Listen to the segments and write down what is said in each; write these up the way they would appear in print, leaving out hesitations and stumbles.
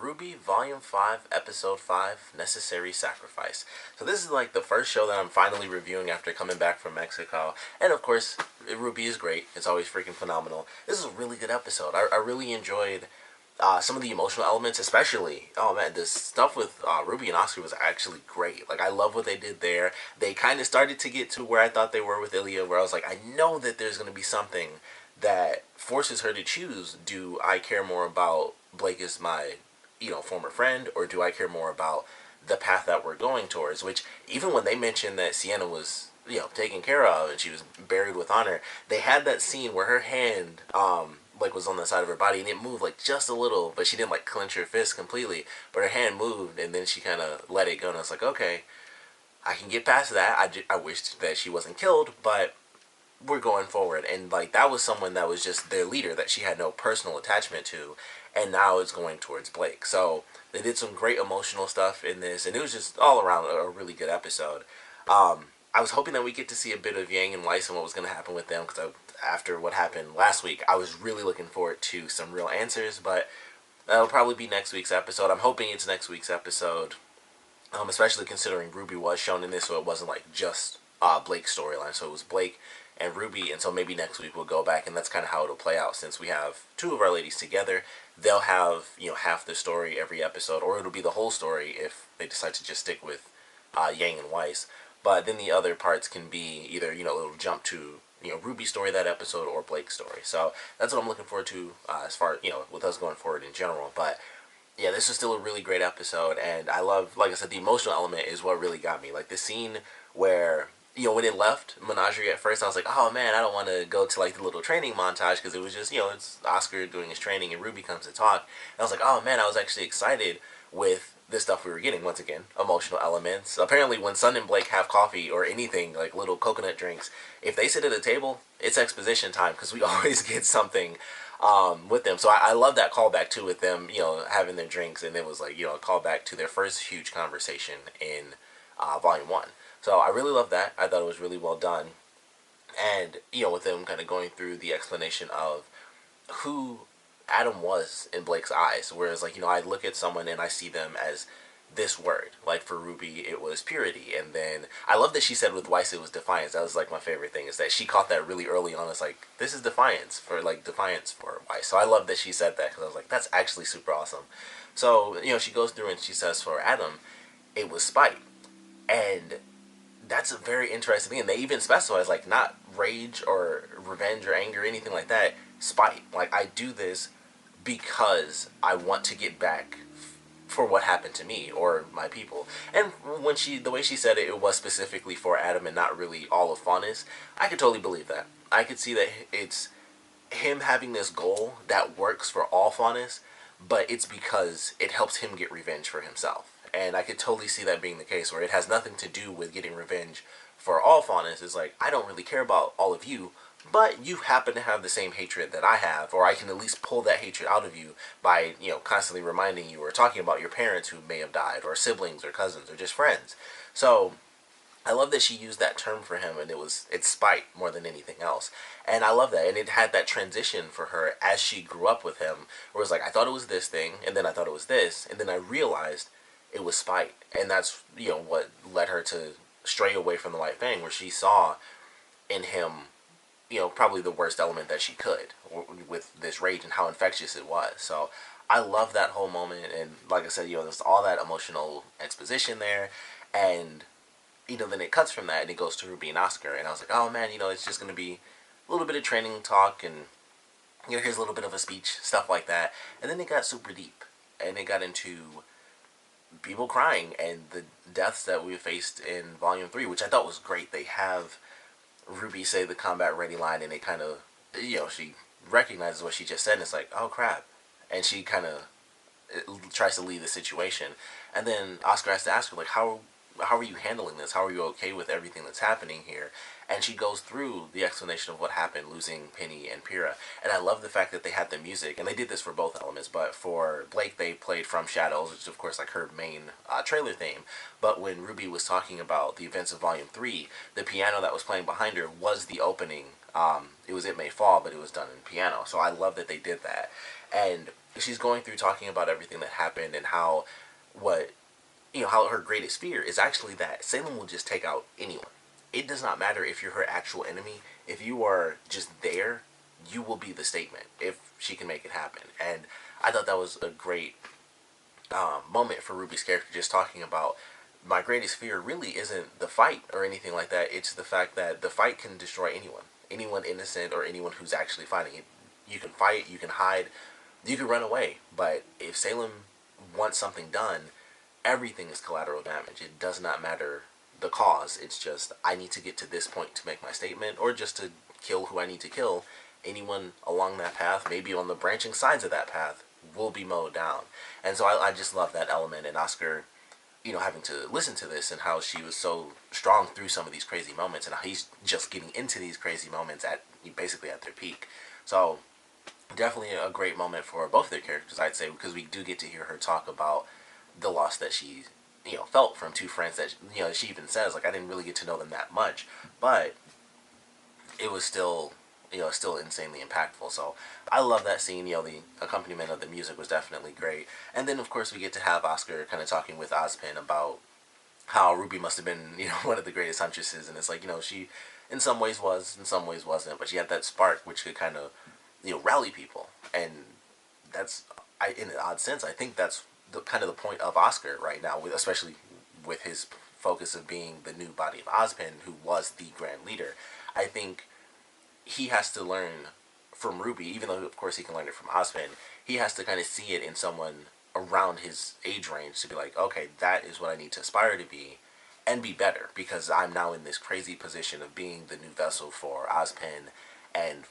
RWBY Volume 5, Episode 5, Necessary Sacrifice. So this is like the first show that I'm finally reviewing after coming back from Mexico. And of course, RWBY is great. It's always freaking phenomenal. This is a really good episode. I really enjoyed some of the emotional elements, especially, oh man, this stuff with RWBY and Oscar was actually great. Like, I love what they did there. They kind of started to get to where I thought they were with Ilya, where I was like, I know that there's going to be something that forces her to choose. Do I care more about Blake as my, former friend, or do I care more about the path that we're going towards? Which, even when they mentioned that Sienna was, taken care of and she was buried with honor, they had that scene where her hand, was on the side of her body and it moved like just a little, but she didn't like clench her fist completely, but her hand moved and then she kind of let it go, and I was like, okay, I can get past that. I wished that she wasn't killed, but we're going forward. And like, that was someone that was just their leader that she had no personal attachment to, and now it's going towards Blake. So they did some great emotional stuff in this, and it was just all around a really good episode. I was hoping that we get to see a bit of Yang and Weiss and what was going to happen with them, because after what happened last week, I was really looking forward to some real answers, but that'll probably be next week's episode. I'm hoping it's next week's episode, especially considering RWBY was shown in this, so it wasn't like just Blake's storyline. So it was Blake and RWBY, and so maybe next week we'll go back, and that's kind of how it'll play out. Since we have two of our ladies together, they'll have, half the story every episode, or it'll be the whole story if they decide to just stick with Yang and Weiss. But then the other parts can be either, it'll jump to, RWBY's story that episode, or Blake's story. So that's what I'm looking forward to as far, with us going forward in general. But yeah, this was still a really great episode, and I love, like I said, the emotional element is what really got me. Like the scene where, when it left Menagerie at first, I was like, oh man, I don't want to go to like the little training montage, because it was just, it's Oscar doing his training and RWBY comes to talk. And I was like, oh man, I was actually excited with this stuff we were getting. Once again, emotional elements. Apparently when Sun and Blake have coffee or anything, like little coconut drinks, if they sit at a table, it's exposition time, because we always get something with them. So I love that callback too, with them, having their drinks, and it was like, a callback to their first huge conversation in Volume 1. So I really love that. I thought it was really well done. And, with them kind of going through the explanation of who Adam was in Blake's eyes. Whereas, like, I look at someone and I see them as this word. Like for RWBY, it was purity. And then I love that she said with Weiss it was defiance. That was like my favorite thing, is that she caught that really early on. It's like, this is defiance for Weiss. So I love that she said that, because I was like, that's actually super awesome. So, she goes through and she says for Adam, it was spite. And that's a very interesting thing. And they even specify, like, not rage or revenge or anger or anything like that. Spite. Like, I do this because I want to get back for what happened to me or my people. And when the way she said it, it was specifically for Adam and not really all of Faunus. I could totally believe that. I could see that it's him having this goal that works for all Faunus, but it's because it helps him get revenge for himself. And I could totally see that being the case, where it has nothing to do with getting revenge for all Faunus. It's like, I don't really care about all of you, but you happen to have the same hatred that I have, or I can at least pull that hatred out of you by, constantly reminding you or talking about your parents who may have died, or siblings or cousins or just friends. So I love that she used that term for him, and it's spite more than anything else. And I love that. And it had that transition for her as she grew up with him, where it was like, I thought it was this thing, and then I thought it was this, and then I realized it was spite. And that's, what led her to stray away from the White Fang, where she saw in him, probably the worst element that she could, with this rage and how infectious it was. So I love that whole moment. And like I said, there's all that emotional exposition there. And, then it cuts from that and it goes to RWBY and Oscar. And I was like, oh man, it's just going to be a little bit of training talk, and, here's a little bit of a speech, stuff like that. And then it got super deep, and it got into people crying and the deaths that we faced in Volume 3, which I thought was great. They have RWBY say the combat ready line, and it kind of, she recognizes what she just said, and it's like, oh crap. And she kind of tries to leave the situation. And then Oscar has to ask her, like, how are you handling this? How are you okay with everything that's happening here? And she goes through the explanation of what happened, losing Penny and Pyrrha. And I love the fact that they had the music, and they did this for both elements, but for Blake they played From Shadows, which is of course like her main trailer theme. But when RWBY was talking about the events of Volume 3, the piano that was playing behind her was the opening. It was It May Fall, but it was done in piano. So I love that they did that. And she's going through talking about everything that happened and how what how her greatest fear is actually that Salem will just take out anyone. It does not matter if you're her actual enemy. If you are just there, you will be the statement if she can make it happen. And I thought that was a great moment for Ruby's character, just talking about my greatest fear really isn't the fight or anything like that. It's the fact that the fight can destroy anyone innocent or anyone who's actually fighting it. You can fight, you can hide, you can run away, but if Salem wants something done, everything is collateral damage. It does not matter the cause. It's just, I need to get to this point to make my statement, or just to kill who I need to kill. Anyone along that path, maybe on the branching sides of that path, will be mowed down. And so I just love that element in Oscar, having to listen to this and how she was so strong through some of these crazy moments, and how he's just getting into these crazy moments at basically at their peak. So definitely a great moment for both of their characters, I'd say, because we do get to hear her talk about the loss that she felt from two friends that she even says, like, I didn't really get to know them that much, but it was still still insanely impactful. So I love that scene. The accompaniment of the music was definitely great. And then of course we get to have Oscar kind of talking with Ozpin about how Ruby must have been one of the greatest huntresses, and it's like, she in some ways was, in some ways wasn't, but she had that spark which could kind of rally people. And that's, in an odd sense, I think that's the kind of the point of Oscar right now, especially with his focus of being the new body of Ozpin, who was the grand leader. I think he has to learn from Ruby, even though of course he can learn it from Ozpin. He has to kind of see it in someone around his age range to be like, okay, that is what I need to aspire to be and be better, because I'm now in this crazy position of being the new vessel for Ozpin, and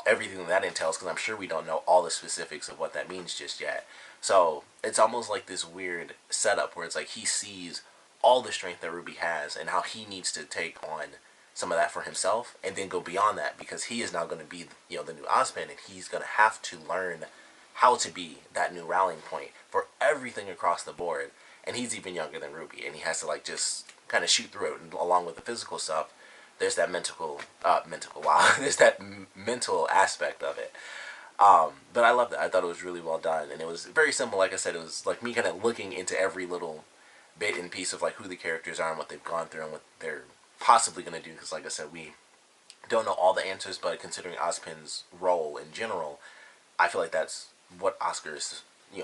everything that entails, because I'm sure we don't know all the specifics of what that means just yet. So it's almost like this weird setup where it's like he sees all the strength that Ruby has and how he needs to take on some of that for himself and then go beyond that, because he is now going to be the new Ozpin, and he's going to have to learn how to be that new rallying point for everything across the board. And he's even younger than Ruby, and he has to like just kind of shoot through it. And along with the physical stuff, there's that there's that mental aspect of it. But I love that. I thought it was really well done, and it was very simple. Like I said, it was like me kind of looking into every little bit and piece of like who the characters are and what they've gone through and what they're possibly going to do. Because like I said, we don't know all the answers, but considering Ozpin's role in general, I feel like that's what Oscar's,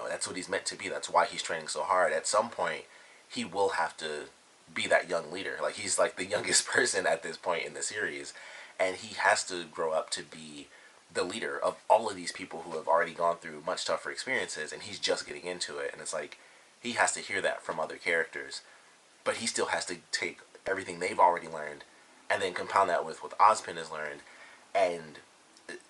that's what he's meant to be. That's why he's training so hard. At some point, he will have to be that young leader. Like, he's like the youngest person at this point in the series, and he has to grow up to be the leader of all of these people who have already gone through much tougher experiences, and he's just getting into it. And it's like he has to hear that from other characters, but he still has to take everything they've already learned and then compound that with what Ozpin has learned, and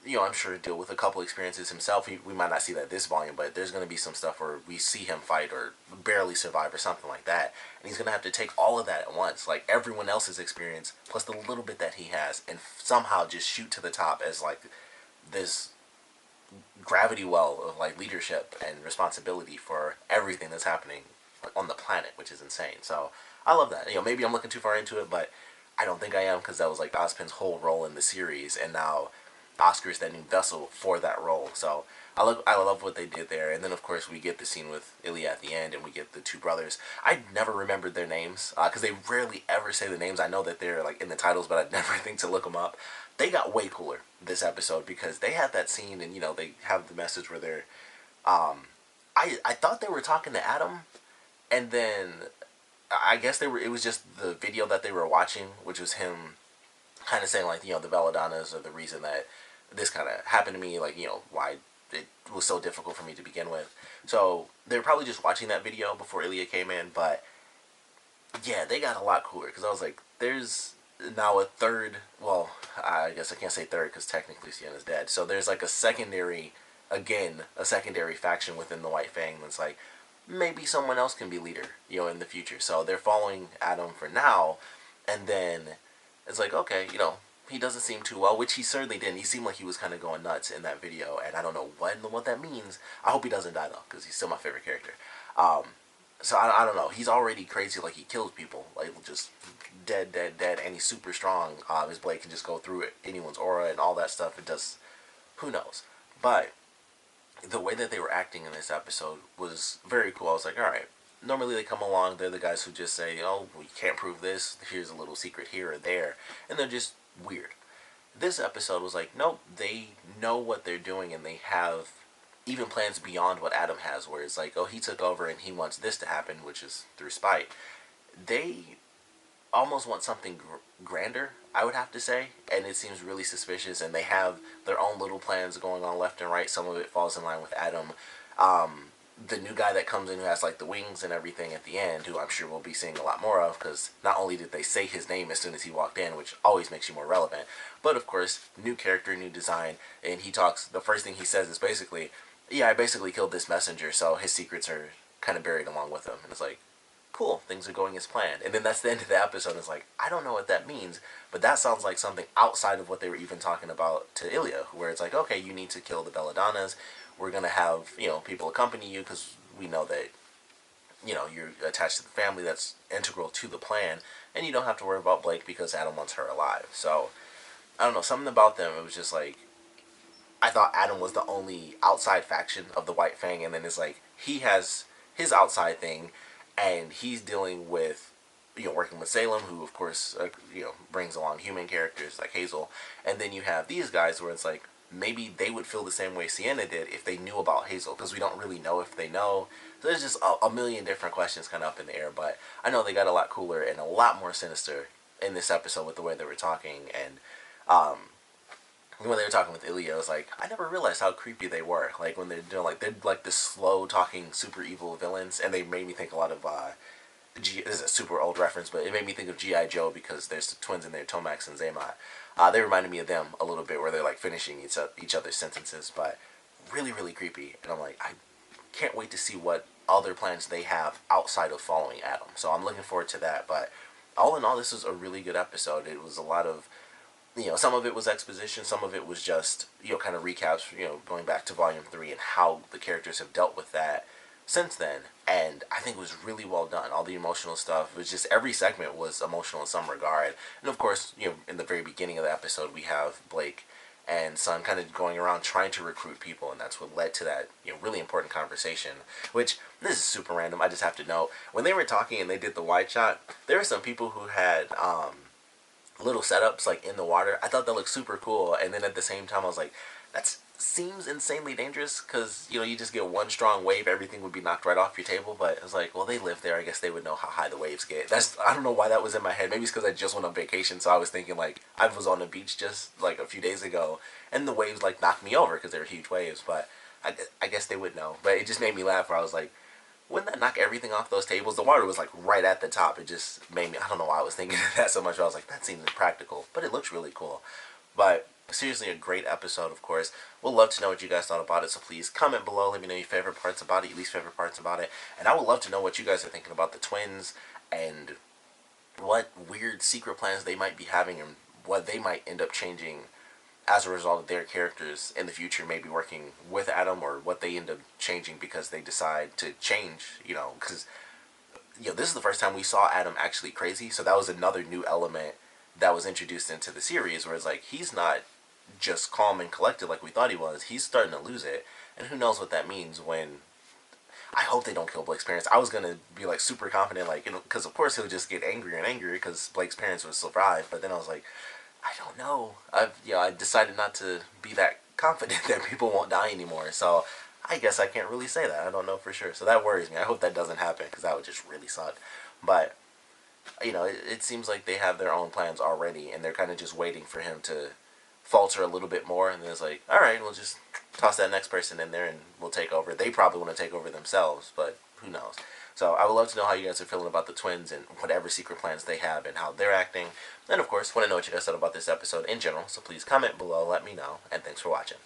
I'm sure deal with a couple experiences himself. We might not see that this volume, but there's going to be some stuff where we see him fight or barely survive or something like that, and he's going to have to take all of that at once, like everyone else's experience plus the little bit that he has, and somehow just shoot to the top as like this gravity well of like leadership and responsibility for everything that's happening on the planet, which is insane. So I love that. Maybe I'm looking too far into it, but I don't think I am, because that was like Ozpin's whole role in the series, and now Oscar is that new vessel for that role. So I love what they did there. And then of course we get the scene with Ilya at the end, and we get the two brothers. I never remembered their names because they rarely ever say the names. I know that they're like in the titles, but I'd never think to look them up. They got way cooler this episode because they had that scene, and they have the message where they're I thought they were talking to Adam, and then I guess it was just the video that they were watching, which was him kind of saying like, the Belladonnas are the reason that this kind of happened to me, like, why it was so difficult for me to begin with. So they were probably just watching that video before Ilya came in, but yeah, they got a lot cooler, because I was like, there's now a third, well, I guess I can't say third because technically Siena's dead, so there's like a secondary faction within the White Fang that's like, maybe someone else can be leader, in the future. So they're following Adam for now, and then it's like, okay, he doesn't seem too well, which he certainly didn't. He seemed like he was kind of going nuts in that video, and I don't know what that means. I hope he doesn't die, though, because he's still my favorite character. So I don't know. He's already crazy, like he kills people, like just dead, and he's super strong. His blade can just go through anyone's aura and all that stuff. It does, who knows? But the way that they were acting in this episode was very cool. I was like, all right. Normally they come along, they're the guys who just say, oh, we can't prove this, here's a little secret here or there, and they're just weird. This episode was like, nope, they know what they're doing and they have even plans beyond what Adam has, where it's like, oh, he took over and he wants this to happen, which is through spite. They almost want something grander, I would have to say, and it seems really suspicious, and they have their own little plans going on left and right. Some of it falls in line with Adam. The new guy that comes in who has like the wings and everything at the end, who I'm sure we'll be seeing a lot more of, because not only did they say his name as soon as he walked in, which always makes you more relevant, but of course, new character, new design, and he talks, the first thing he says is basically, yeah, I basically killed this messenger, so his secrets are kind of buried along with him, and it's like, cool, things are going as planned. And then that's the end of the episode. It's like, I don't know what that means, but that sounds like something outside of what they were even talking about to Ilya, where it's like, okay, you need to kill the Belladonnas. We're going to have, people accompany you because we know that, you're attached to the family. That's integral to the plan. And you don't have to worry about Blake because Adam wants her alive. So, I don't know, something about them, it was just like, I thought Adam was the only outside faction of the White Fang, and then it's like, he has his outside thing, and he's dealing with, working with Salem, who of course, brings along human characters like Hazel, and then you have these guys where it's like, maybe they would feel the same way Sienna did if they knew about Hazel, because we don't really know if they know. So there's just a million different questions kind of up in the air, but I know they got a lot cooler and a lot more sinister in this episode with the way they were talking, and when they were talking with Ilya, I was like, I never realized how creepy they were. Like, when they're doing, they're like this slow-talking, super evil villains, and they made me think a lot of, this is a super old reference, but it made me think of G.I. Joe, because there's the twins in there, Tomax and Zaymot. They reminded me of them a little bit, where they're, like, finishing each other's sentences, but really, really creepy. And I'm like, I can't wait to see what other plans they have outside of following Adam. So I'm looking forward to that, but all in all, this was a really good episode. It was a lot of, some of it was exposition, some of it was just, kind of recaps, going back to Volume 3 and how the characters have dealt with that since then. And I think it was really well done. All the emotional stuff, it was just, every segment was emotional in some regard. And of course, in the very beginning of the episode, we have Blake and Son kind of going around trying to recruit people, and that's what led to that, really important conversation, which, this is super random, I just have to note, when they were talking and they did the wide shot, there were some people who had, little setups like in the water. I thought that looked super cool, and then at the same time I was like, that seems insanely dangerous, because you just get one strong wave, everything would be knocked right off your table. But I was like, well, they live there, I guess they would know how high the waves get. I don't know why that was in my head. Maybe it's because I just went on vacation, so I was thinking like, I was on the beach just like a few days ago and the waves like knocked me over because they were huge waves. But I guess they would know. But it just made me laugh, where I was like, wouldn't that knock everything off those tables? The water was like right at the top. It just made me, I don't know why I was thinking of that so much. I was like, that seems impractical, but it looks really cool. But seriously, a great episode, of course. We'll love to know what you guys thought about it, so please comment below. Let me know your favorite parts about it, your least favorite parts about it. And I would love to know what you guys are thinking about the twins, and what weird secret plans they might be having, and what they might end up changing as a result of their characters in the future, maybe working with Adam, or what they end up changing because they decide to change, because, this is the first time we saw Adam actually crazy, so that was another new element that was introduced into the series, where it's like, he's not just calm and collected like we thought he was, he's starting to lose it, and who knows what that means when, I hope they don't kill Blake's parents. I was going to be like super confident, like, because of course he'll just get angrier and angrier because Blake's parents would survive, but then I was like, I don't know. I decided not to be that confident that people won't die anymore. So I guess I can't really say that. I don't know for sure. So that worries me. I hope that doesn't happen, because that would just really suck. But, it seems like they have their own plans already, and they're kind of just waiting for him to falter a little bit more. And then it's like, all right, we'll just toss that next person in there and we'll take over. They probably want to take over themselves, but who knows. So I would love to know how you guys are feeling about the twins and whatever secret plans they have and how they're acting. And of course, want to know what you guys thought about this episode in general. So please comment below, let me know, and thanks for watching.